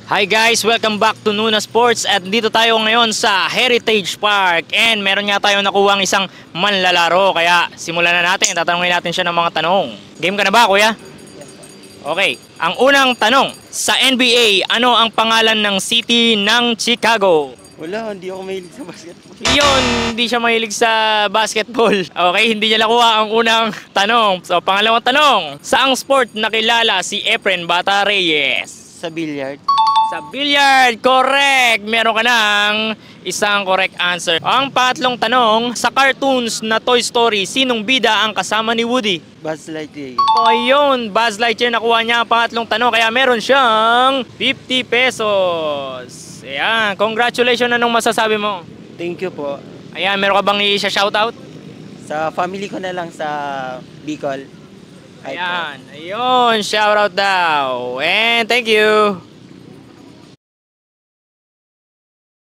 Hi guys! Welcome back to Nuna Sports at dito tayo ngayon sa Heritage Park and meron nga tayo nakuwang isang manlalaro kaya simulan na natin. Tatanungin natin siya ng mga tanong. Game ka na ba, kuya? Okay. Ang unang tanong, sa NBA, ano ang pangalan ng city ng Chicago? Wala, hindi ako mahilig sa basketball. Yun, hindi siya mahilig sa basketball. Okay, hindi niya nakuha ang unang tanong. So, pangalawang tanong, saang sport nakilala si Efren Bata Reyes? Sa billiard. Sa billiard, correct! Meron ka ng isang correct answer. Ang patlong tanong, sa cartoons na Toy Story, sinong bida ang kasama ni Woody? Buzz Lightyear. O yun, Buzz Lightyear, nakuha niya ang patlong tanong, kaya meron siyang 50 pesos. Ayan, congratulations, anong masasabi mo? Thank you po. Ayan, meron ka bang i-shoutout? Sa family ko na lang sa Bicol. Hi po. Ayan, ayun, shoutout daw. And thank you!